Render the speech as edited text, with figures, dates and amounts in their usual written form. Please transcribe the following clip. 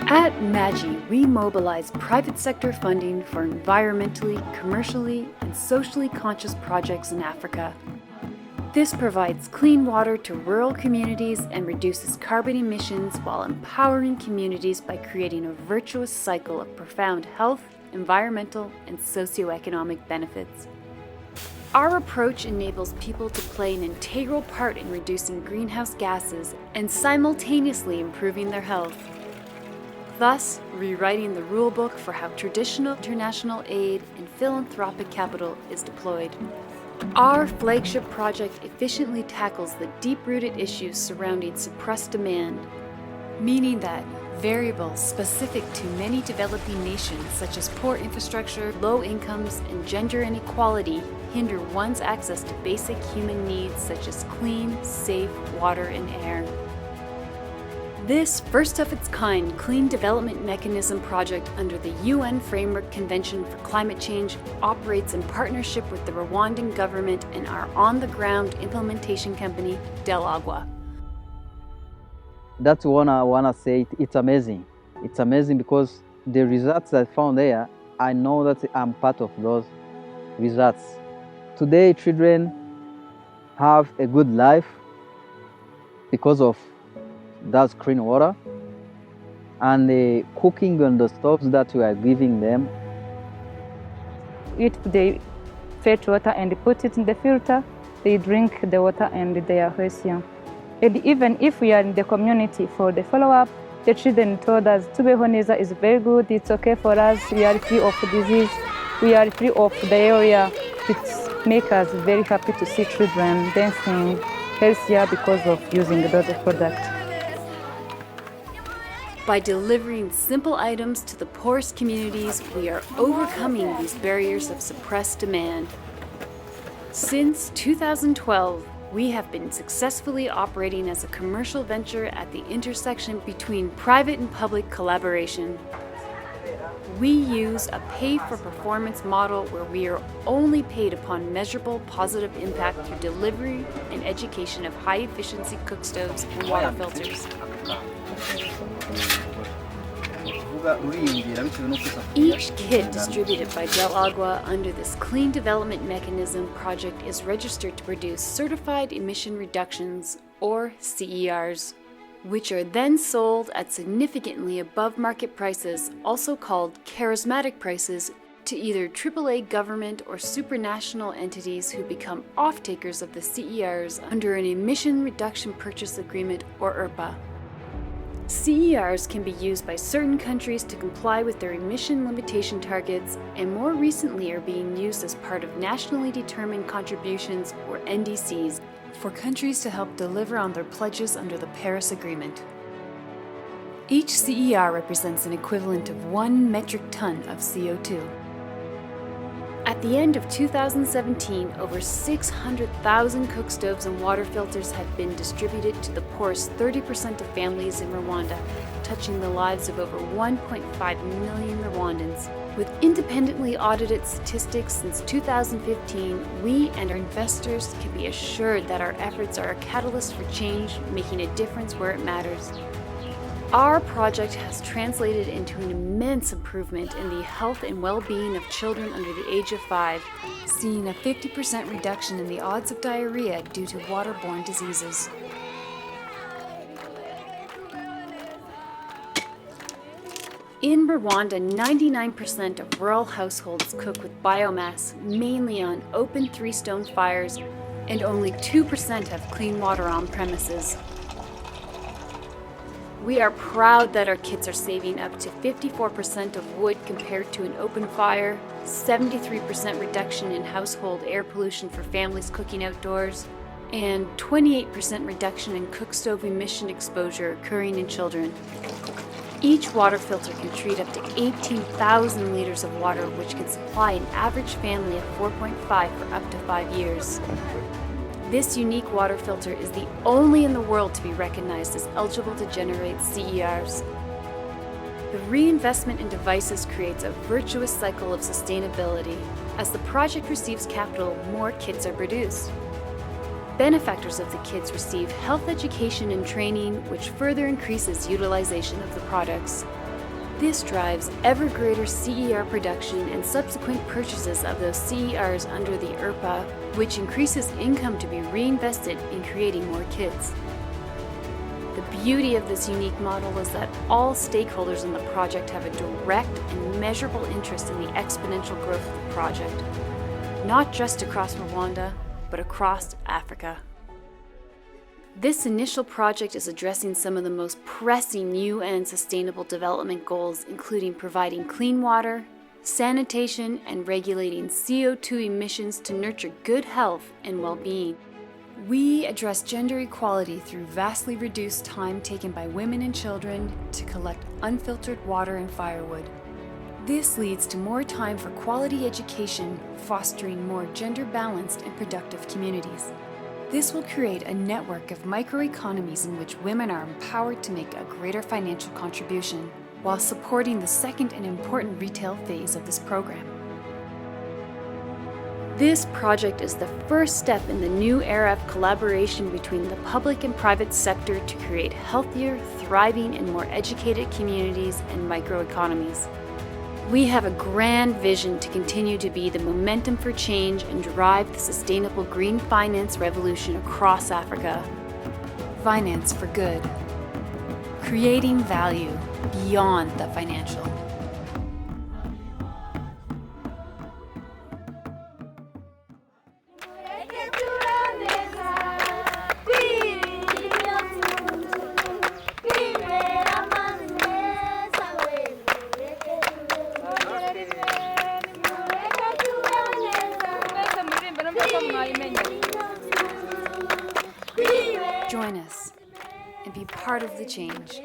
At Maji, we mobilize private sector funding for environmentally, commercially, and socially conscious projects in Africa. This provides clean water to rural communities and reduces carbon emissions while empowering communities by creating a virtuous cycle of profound health, environmental, and socioeconomic benefits. Our approach enables people to play an integral part in reducing greenhouse gases and simultaneously improving their health, thus rewriting the rulebook for how traditional international aid and philanthropic capital is deployed. Our flagship project efficiently tackles the deep-rooted issues surrounding suppressed demand, meaning that variables specific to many developing nations such as poor infrastructure, low incomes, and gender inequality hinder one's access to basic human needs such as clean, safe water and air. This first of its kind Clean Development Mechanism project under the UN Framework Convention for Climate Change operates in partnership with the Rwandan government and our on-the-ground implementation company, Del Agua. That's what I want to say. It's amazing. It's amazing because the results I found there, I know that I'm part of those results. Today, children have a good life because of that clean water and the cooking on the stoves that we are giving them. Eat the fetch water and put it in the filter. They drink the water and they are healthier. And even if we are in the community for the follow-up, the children told us Tubeho Neza is very good, it's okay for us, we are free of disease, we are free of the area. It makes us very happy to see children dancing healthier because of using those products. By delivering simple items to the poorest communities, we are overcoming these barriers of suppressed demand. Since 2012, we have been successfully operating as a commercial venture at the intersection between private and public collaboration. We use a pay-for-performance model where we are only paid upon measurable positive impact through delivery and education of high-efficiency cook stoves and water filters. Each kit distributed by Del Agua under this Clean Development Mechanism project is registered to produce Certified Emission Reductions, or CERs, which are then sold at significantly above market prices, also called charismatic prices, to either AAA government or supranational entities who become off-takers of the CERs under an Emission Reduction Purchase Agreement, or ERPA. CERs can be used by certain countries to comply with their emission limitation targets, and more recently are being used as part of nationally determined contributions, or NDCs, for countries to help deliver on their pledges under the Paris Agreement. Each CER represents an equivalent of 1 metric ton of CO2. At the end of 2017, over 600,000 cook stoves and water filters had been distributed to the poorest 30% of families in Rwanda, touching the lives of over 1.5 million Rwandans. With independently audited statistics since 2015, we and our investors can be assured that our efforts are a catalyst for change, making a difference where it matters. Our project has translated into an immense improvement in the health and well-being of children under the age of 5, seeing a 50% reduction in the odds of diarrhea due to waterborne diseases. In Rwanda, 99% of rural households cook with biomass, mainly on open 3-stone fires, and only 2% have clean water on premises. We are proud that our kits are saving up to 54% of wood compared to an open fire, 73% reduction in household air pollution for families cooking outdoors, and 28% reduction in cook stove emission exposure occurring in children. Each water filter can treat up to 18,000 liters of water, which can supply an average family of 4.5 for up to 5 years. This unique water filter is the only in the world to be recognized as eligible to generate CERs. The reinvestment in devices creates a virtuous cycle of sustainability. As the project receives capital, more kits are produced. Benefactors of the kits receive health education and training, which further increases utilization of the products. This drives ever greater CER production and subsequent purchases of those CERs under the IRPA, which increases income to be reinvested in creating more kids. The beauty of this unique model is that all stakeholders in the project have a direct and measurable interest in the exponential growth of the project, not just across Rwanda, but across Africa. This initial project is addressing some of the most pressing UN Sustainable Development Goals, including providing clean water, sanitation, and regulating CO2 emissions to nurture good health and well-being. We address gender equality through vastly reduced time taken by women and children to collect unfiltered water and firewood. This leads to more time for quality education, fostering more gender-balanced and productive communities. This will create a network of microeconomies in which women are empowered to make a greater financial contribution, while supporting the second and important retail phase of this program. This project is the first step in the new era of collaboration between the public and private sector to create healthier, thriving, and more educated communities and microeconomies. We have a grand vision to continue to be the momentum for change and drive the sustainable green finance revolution across Africa. Finance for good. Creating value beyond the financial. Join us and be part of the change.